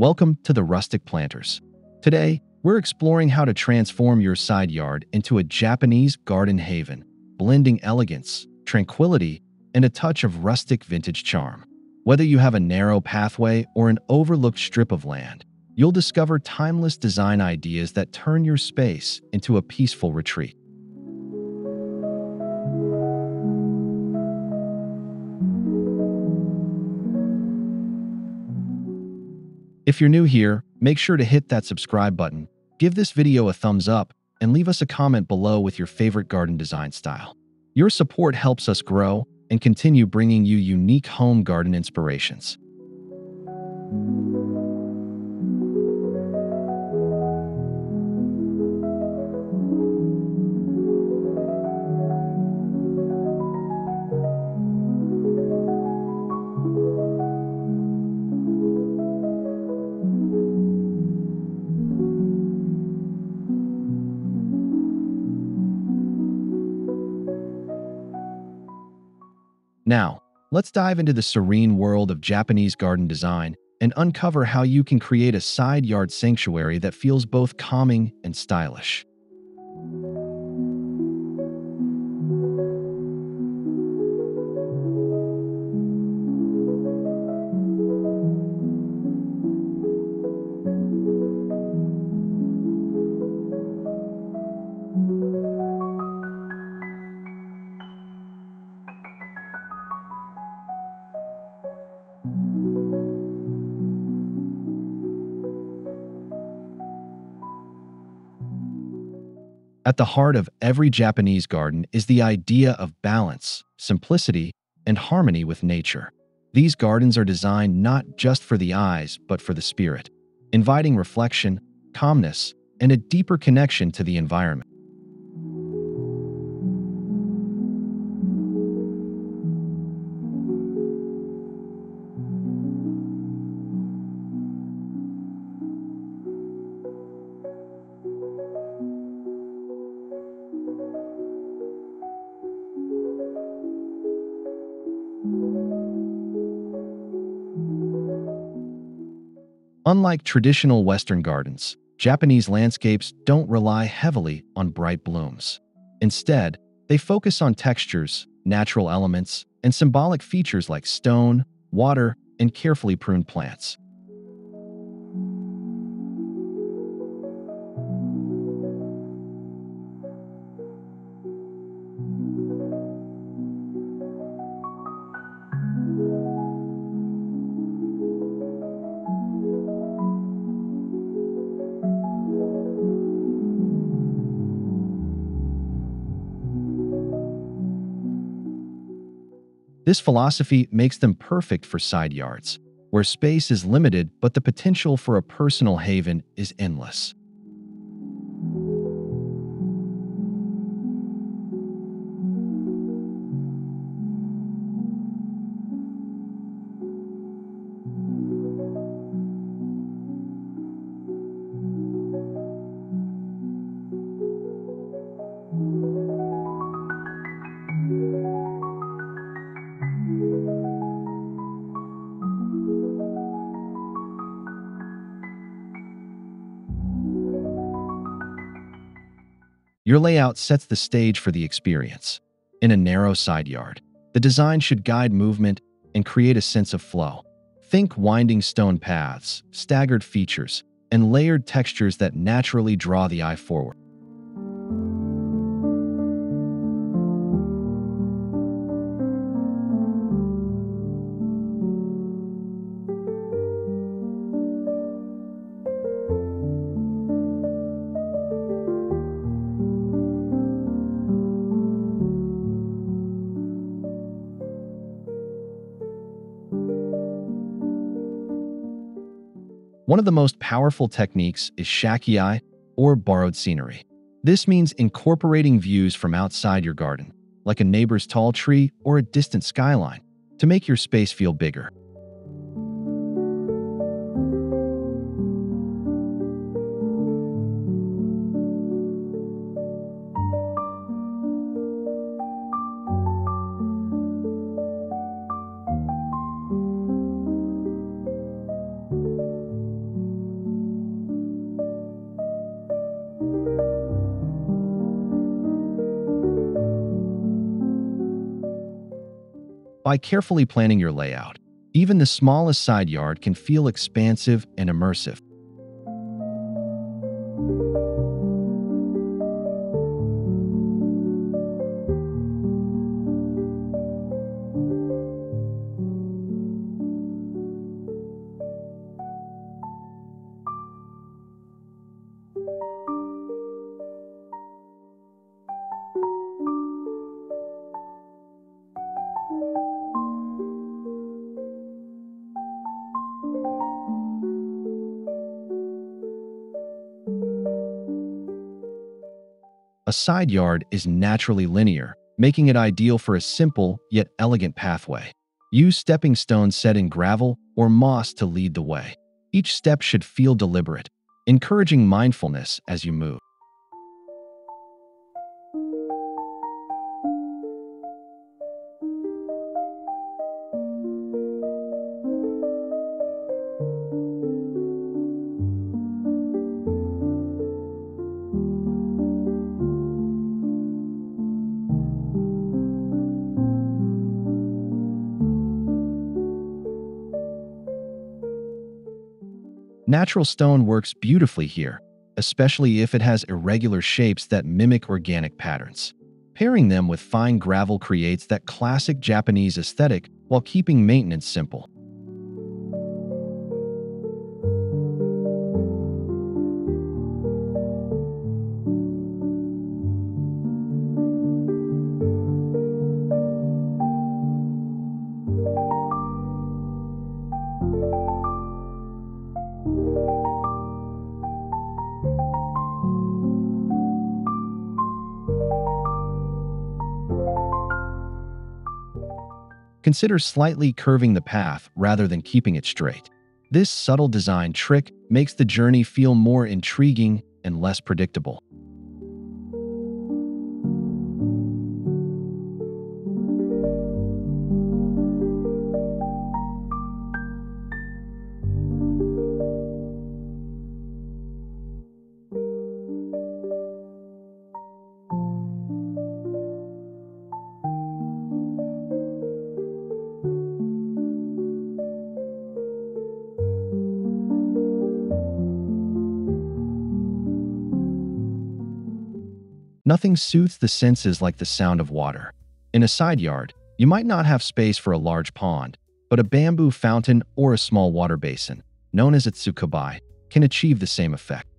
Welcome to the Rustic Planters. Today, we're exploring how to transform your side yard into a Japanese garden haven, blending elegance, tranquility, and a touch of rustic vintage charm. Whether you have a narrow pathway or an overlooked strip of land, you'll discover timeless design ideas that turn your space into a peaceful retreat. If you're new here, make sure to hit that subscribe button, give this video a thumbs up, and leave us a comment below with your favorite garden design style. Your support helps us grow and continue bringing you unique home garden inspirations. Now, let's dive into the serene world of Japanese garden design and uncover how you can create a side yard sanctuary that feels both calming and stylish. At the heart of every Japanese garden is the idea of balance, simplicity, and harmony with nature. These gardens are designed not just for the eyes, but for the spirit, inviting reflection, calmness, and a deeper connection to the environment. Unlike traditional Western gardens, Japanese landscapes don't rely heavily on bright blooms. Instead, they focus on textures, natural elements, and symbolic features like stone, water, and carefully pruned plants. This philosophy makes them perfect for side yards, where space is limited but the potential for a personal haven is endless. Your layout sets the stage for the experience. In a narrow side yard, the design should guide movement and create a sense of flow. Think winding stone paths, staggered features, and layered textures that naturally draw the eye forward. One of the most powerful techniques is shakiai, or borrowed scenery. This means incorporating views from outside your garden, like a neighbor's tall tree or a distant skyline, to make your space feel bigger. By carefully planning your layout, even the smallest side yard can feel expansive and immersive. A side yard is naturally linear, making it ideal for a simple yet elegant pathway. Use stepping stones set in gravel or moss to lead the way. Each step should feel deliberate, encouraging mindfulness as you move. Natural stone works beautifully here, especially if it has irregular shapes that mimic organic patterns. Pairing them with fine gravel creates that classic Japanese aesthetic while keeping maintenance simple. Consider slightly curving the path rather than keeping it straight. This subtle design trick makes the journey feel more intriguing and less predictable. Nothing soothes the senses like the sound of water. In a side yard, you might not have space for a large pond, but a bamboo fountain or a small water basin, known as a tsukubai, can achieve the same effect.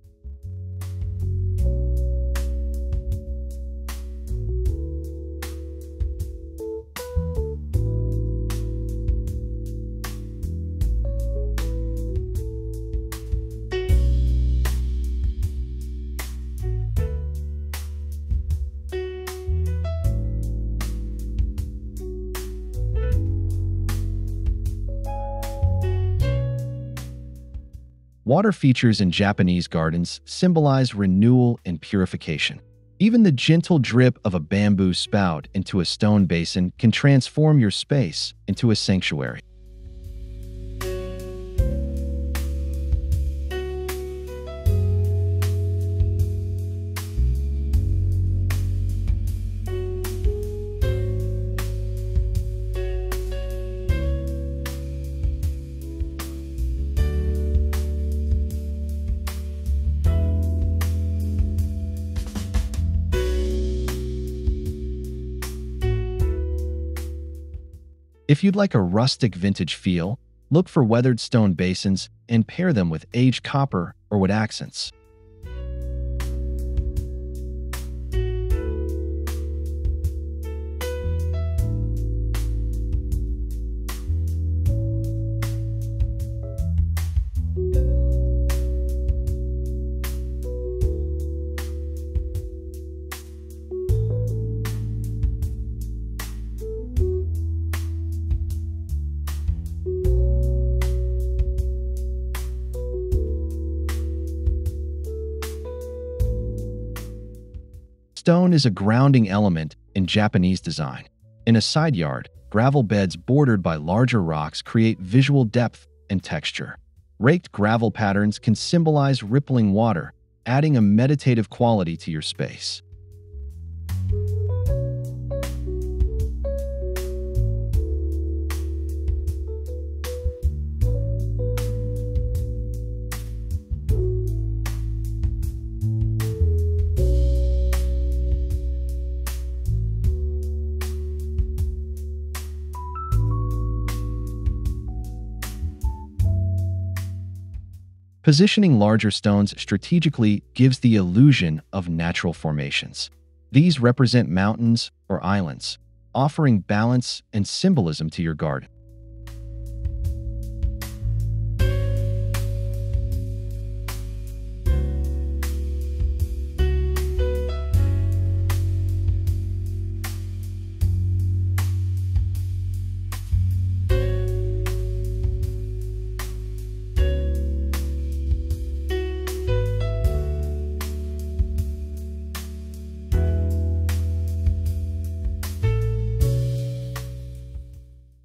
Water features in Japanese gardens symbolize renewal and purification. Even the gentle drip of a bamboo spout into a stone basin can transform your space into a sanctuary. If you'd like a rustic vintage feel, look for weathered stone basins and pair them with aged copper or wood accents. Stone is a grounding element in Japanese design. In a side yard, gravel beds bordered by larger rocks create visual depth and texture. Raked gravel patterns can symbolize rippling water, adding a meditative quality to your space. Positioning larger stones strategically gives the illusion of natural formations. These represent mountains or islands, offering balance and symbolism to your garden.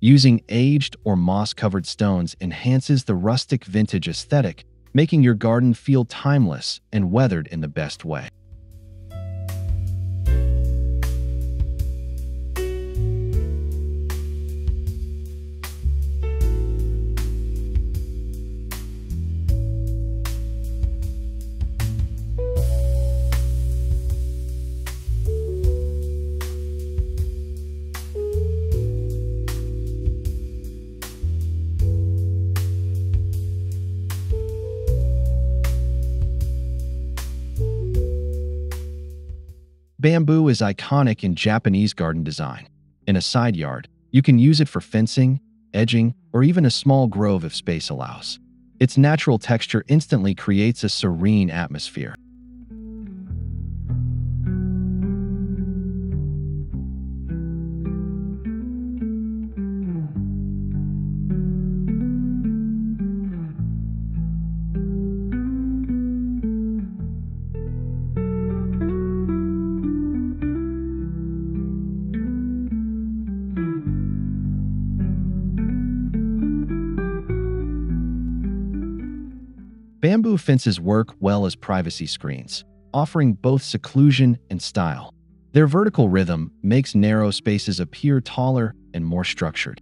Using aged or moss-covered stones enhances the rustic vintage aesthetic, making your garden feel timeless and weathered in the best way. Bamboo is iconic in Japanese garden design. In a side yard, you can use it for fencing, edging, or even a small grove if space allows. Its natural texture instantly creates a serene atmosphere. Bamboo fences work well as privacy screens, offering both seclusion and style. Their vertical rhythm makes narrow spaces appear taller and more structured.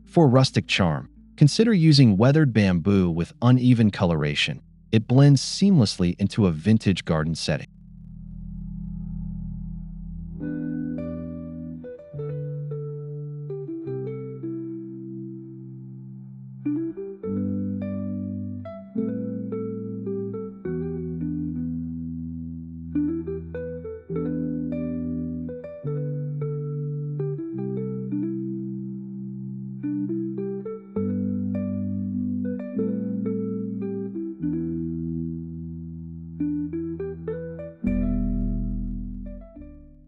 For rustic charm, consider using weathered bamboo with uneven coloration. It blends seamlessly into a vintage garden setting.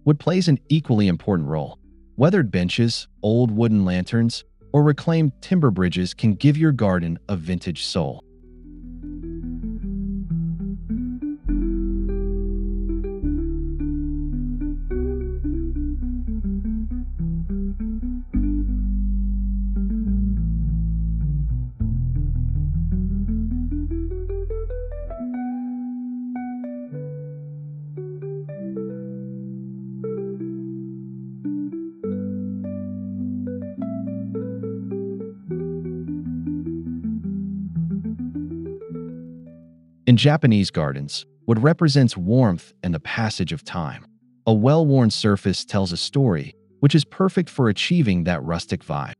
Wood plays an equally important role. Weathered benches, old wooden lanterns, or reclaimed timber bridges can give your garden a vintage soul. In Japanese gardens, wood represents warmth and the passage of time. A well-worn surface tells a story, which is perfect for achieving that rustic vibe.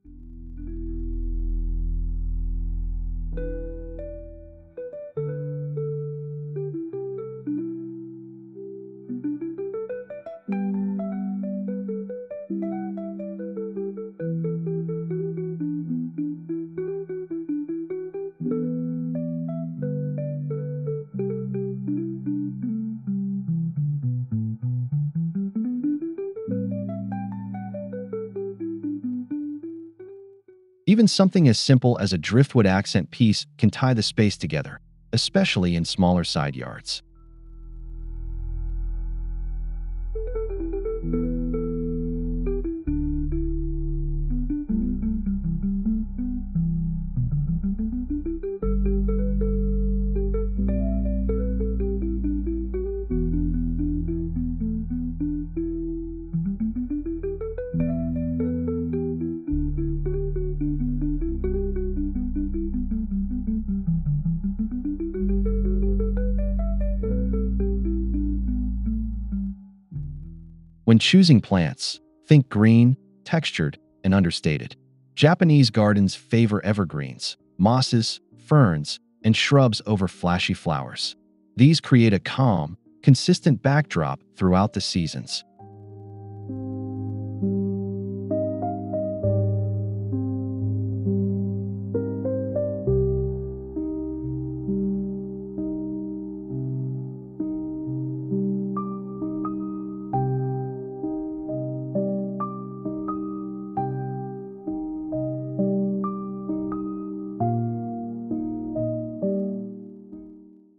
Even something as simple as a driftwood accent piece can tie the space together, especially in smaller side yards. When choosing plants, think green, textured, and understated. Japanese gardens favor evergreens, mosses, ferns, and shrubs over flashy flowers. These create a calm, consistent backdrop throughout the seasons.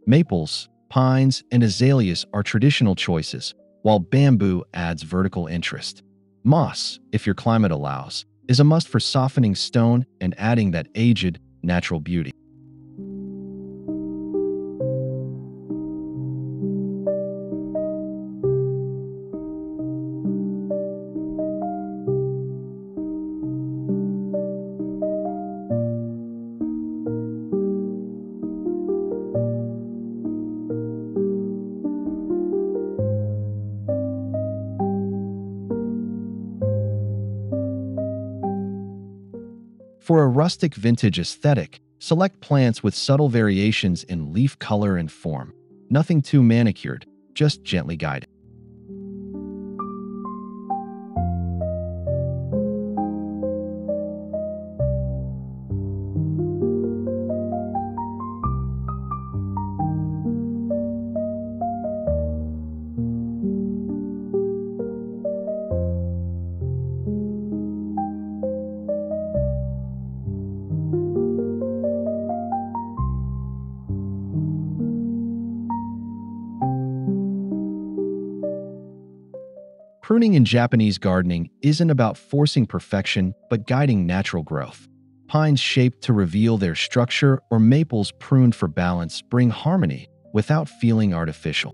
Maples, pines, and azaleas are traditional choices, while bamboo adds vertical interest. Moss, if your climate allows, is a must for softening stone and adding that aged, natural beauty. For a rustic vintage aesthetic, select plants with subtle variations in leaf color and form. Nothing too manicured, just gently guided. Pruning in Japanese gardening isn't about forcing perfection, but guiding natural growth. Pines shaped to reveal their structure or maples pruned for balance bring harmony without feeling artificial.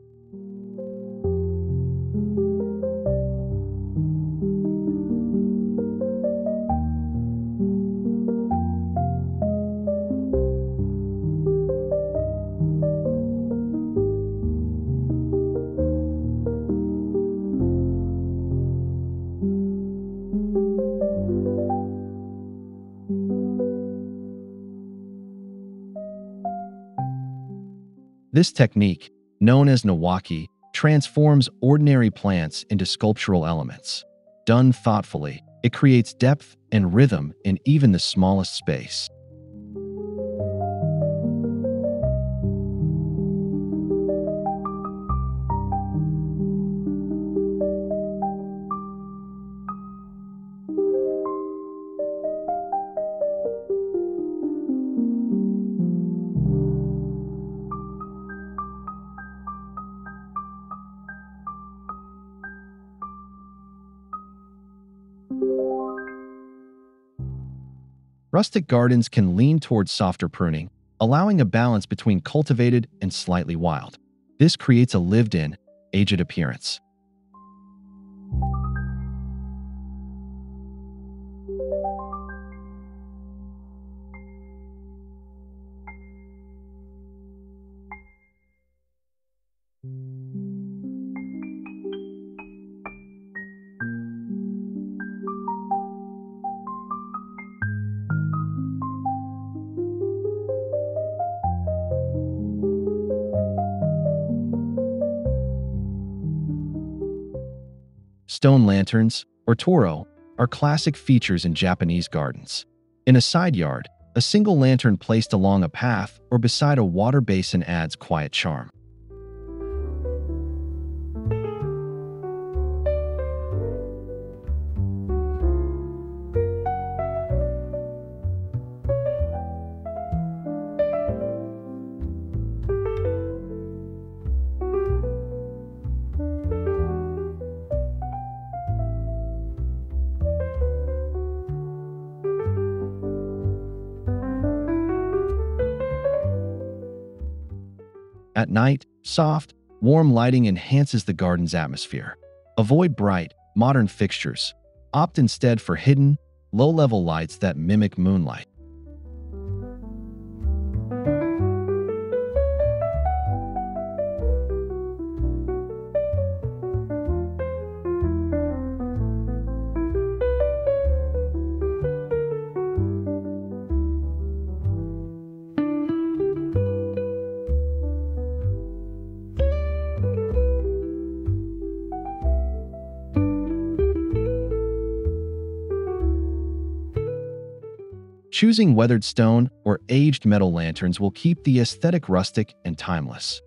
This technique, known as Nawaki, transforms ordinary plants into sculptural elements. Done thoughtfully, it creates depth and rhythm in even the smallest space. Rustic gardens can lean towards softer pruning, allowing a balance between cultivated and slightly wild. This creates a lived-in, aged appearance. Stone lanterns, or toro, are classic features in Japanese gardens. In a side yard, a single lantern placed along a path or beside a water basin adds quiet charm. At night, soft, warm lighting enhances the garden's atmosphere. Avoid bright, modern fixtures. Opt instead for hidden, low-level lights that mimic moonlight. Choosing weathered stone or aged metal lanterns will keep the aesthetic rustic and timeless.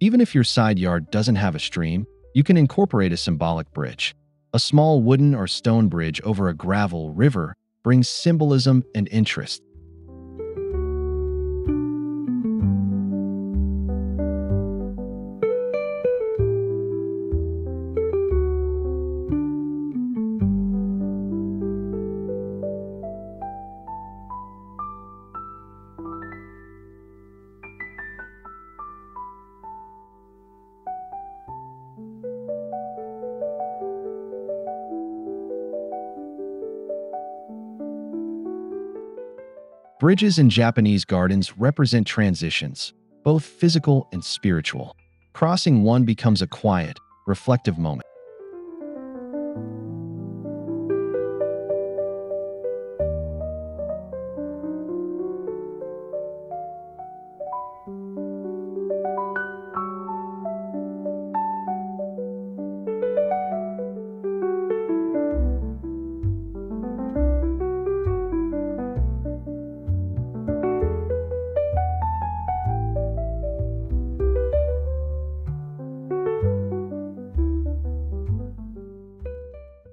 Even if your side yard doesn't have a stream, you can incorporate a symbolic bridge. A small wooden or stone bridge over a gravel river brings symbolism and interest. Bridges in Japanese gardens represent transitions, both physical and spiritual. Crossing one becomes a quiet, reflective moment.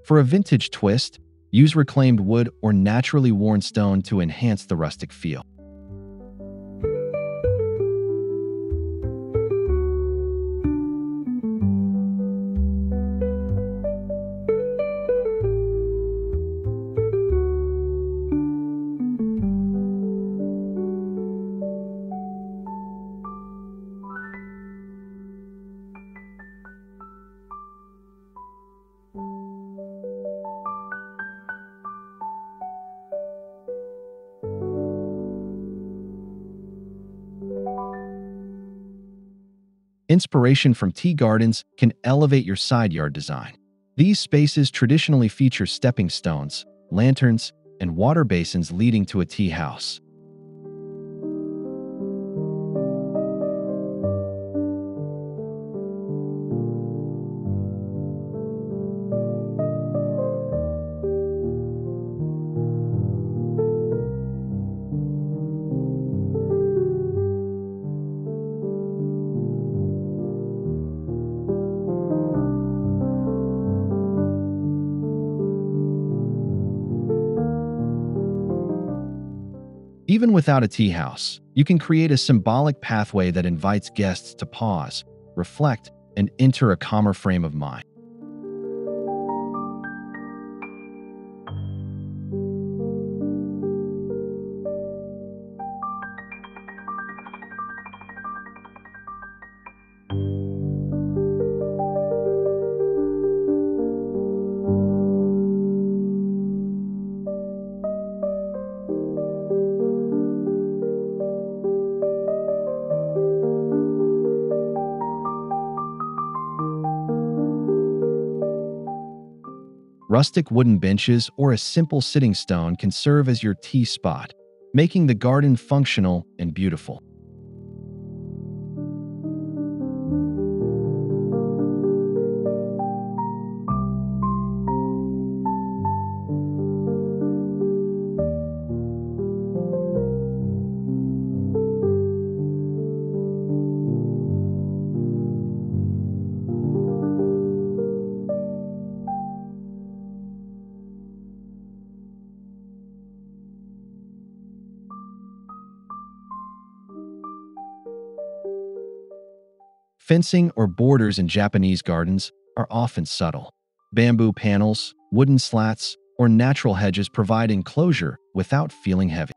For a vintage twist, use reclaimed wood or naturally worn stone to enhance the rustic feel. Inspiration from tea gardens can elevate your side yard design. These spaces traditionally feature stepping stones, lanterns, and water basins leading to a tea house. Even without a tea house, you can create a symbolic pathway that invites guests to pause, reflect, and enter a calmer frame of mind. Rustic wooden benches or a simple sitting stone can serve as your tea spot, making the garden functional and beautiful. Fencing or borders in Japanese gardens are often subtle. Bamboo panels, wooden slats, or natural hedges provide enclosure without feeling heavy.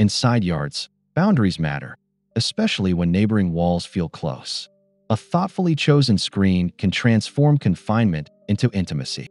In side yards, boundaries matter, especially when neighboring walls feel close. A thoughtfully chosen screen can transform confinement into intimacy.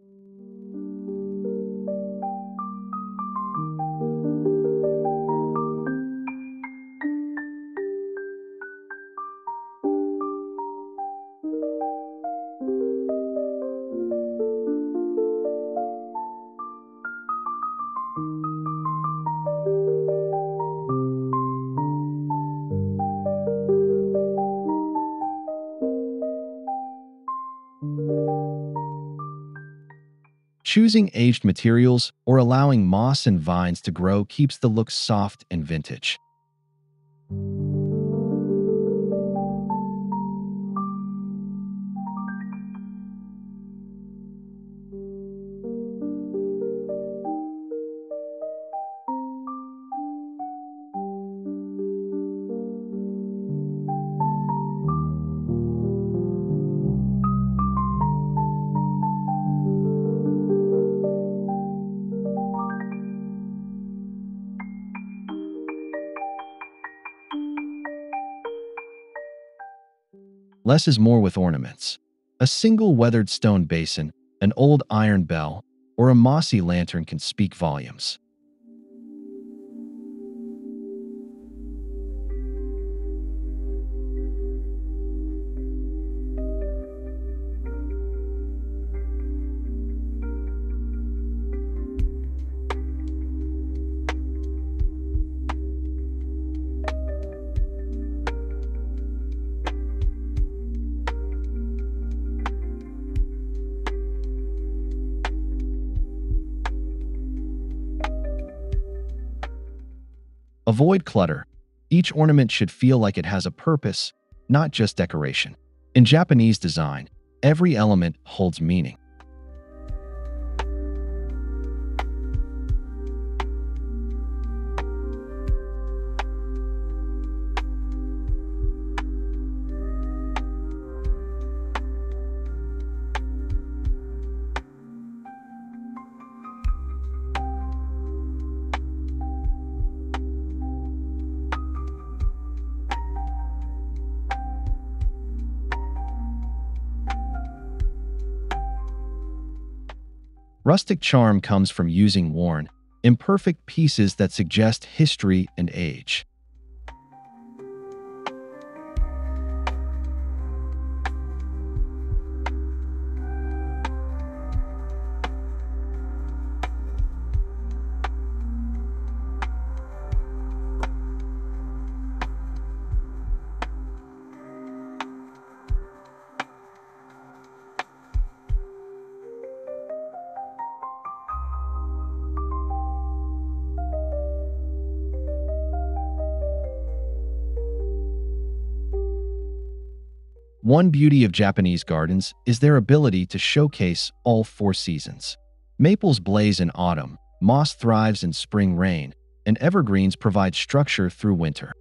Choosing aged materials or allowing moss and vines to grow keeps the look soft and vintage. Less is more with ornaments. A single weathered stone basin, an old iron bell, or a mossy lantern can speak volumes. Avoid clutter. Each ornament should feel like it has a purpose, not just decoration. In Japanese design, every element holds meaning. Rustic charm comes from using worn, imperfect pieces that suggest history and age. One beauty of Japanese gardens is their ability to showcase all four seasons. Maples blaze in autumn, moss thrives in spring rain, and evergreens provide structure through winter.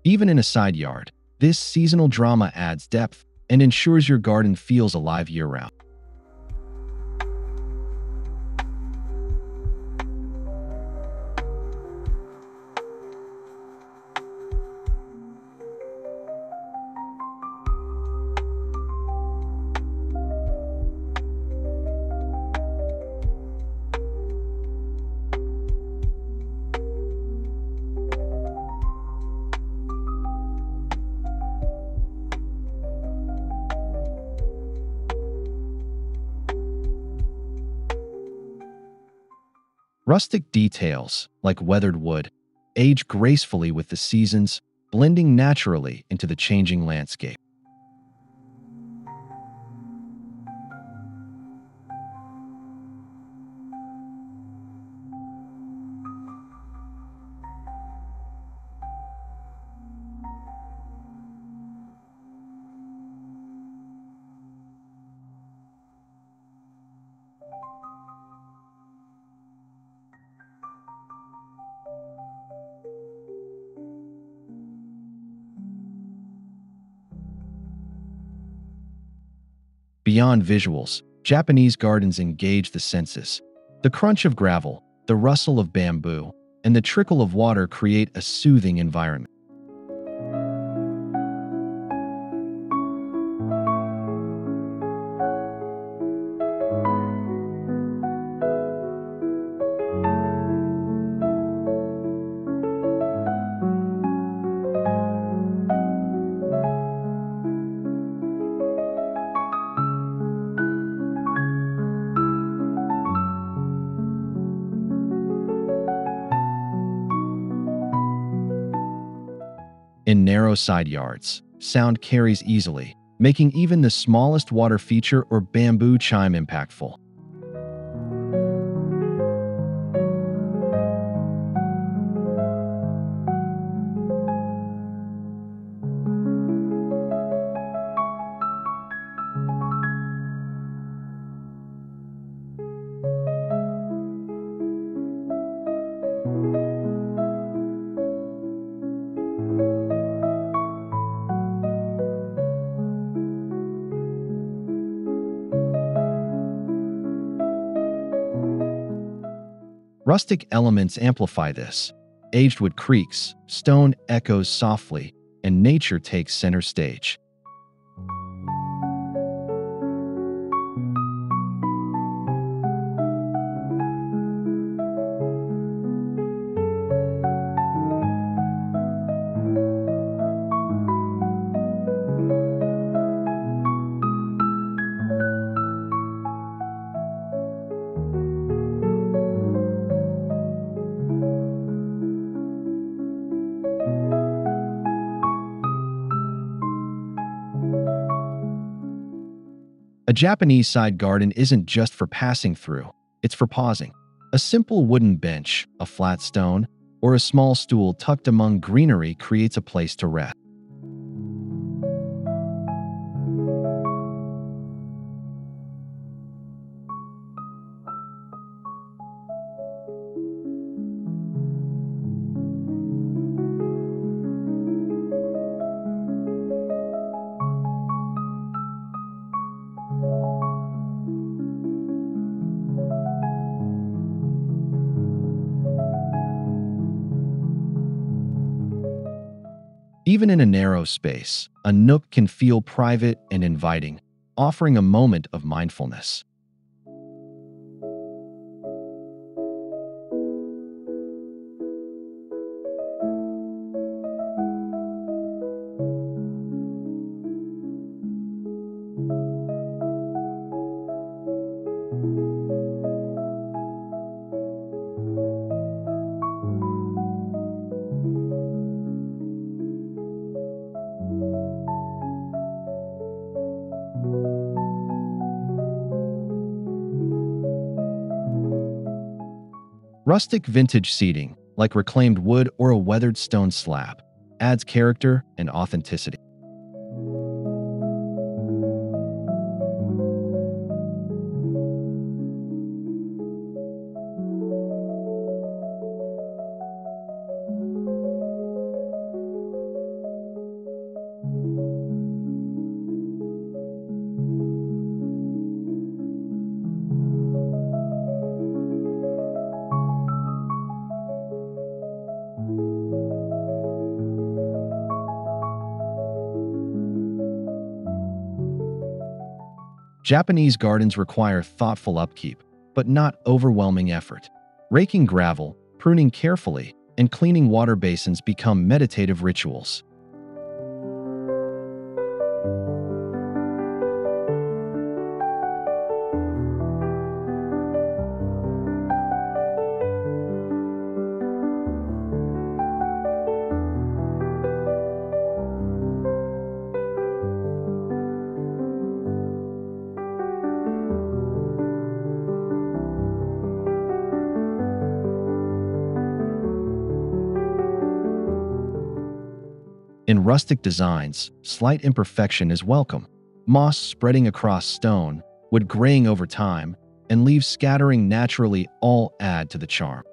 Even in a side yard, this seasonal drama adds depth and ensures your garden feels alive year-round. Rustic details, like weathered wood, age gracefully with the seasons, blending naturally into the changing landscape. Beyond visuals, Japanese gardens engage the senses. The crunch of gravel, the rustle of bamboo, and the trickle of water create a soothing environment. In narrow side yards, sound carries easily, making even the smallest water feature or bamboo chime impactful. Rustic elements amplify this. Aged wood creaks, stone echoes softly, and nature takes center stage. A Japanese side garden isn't just for passing through, it's for pausing. A simple wooden bench, a flat stone, or a small stool tucked among greenery creates a place to rest. Even in a narrow space, a nook can feel private and inviting, offering a moment of mindfulness. Rustic vintage seating, like reclaimed wood or a weathered stone slab, adds character and authenticity. Japanese gardens require thoughtful upkeep, but not overwhelming effort. Raking gravel, pruning carefully, and cleaning water basins become meditative rituals. In rustic designs, slight imperfection is welcome. Moss spreading across stone, wood graying over time, and leaves scattering naturally all add to the charm.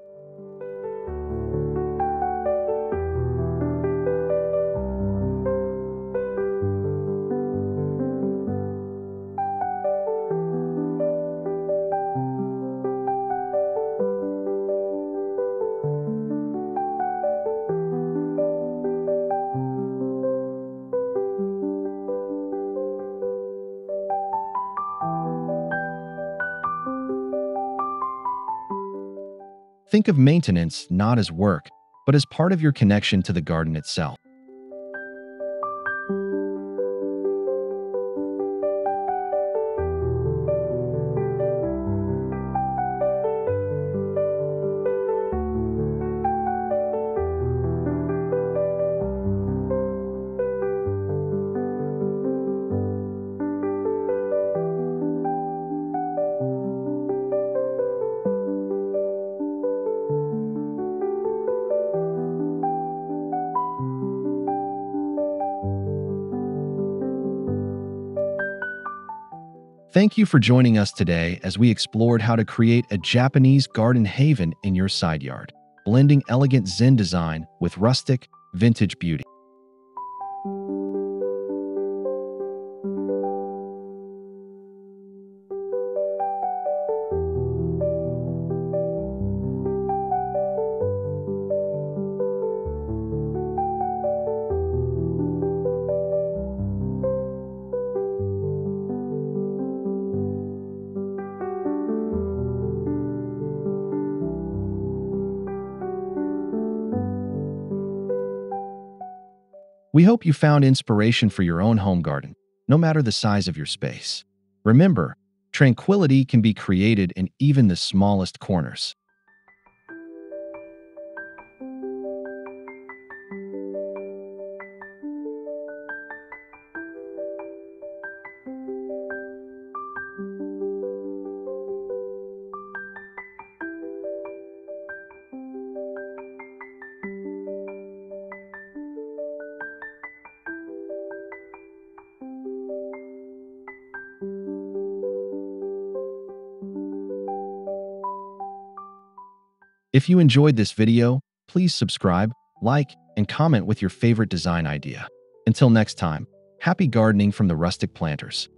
Think of maintenance not as work, but as part of your connection to the garden itself. Thank you for joining us today as we explored how to create a Japanese garden haven in your side yard, blending elegant Zen design with rustic, vintage beauty. We hope you found inspiration for your own home garden, no matter the size of your space. Remember, tranquility can be created in even the smallest corners. If you enjoyed this video, please subscribe, like, and comment with your favorite design idea. Until next time, happy gardening from the Rustic Planters.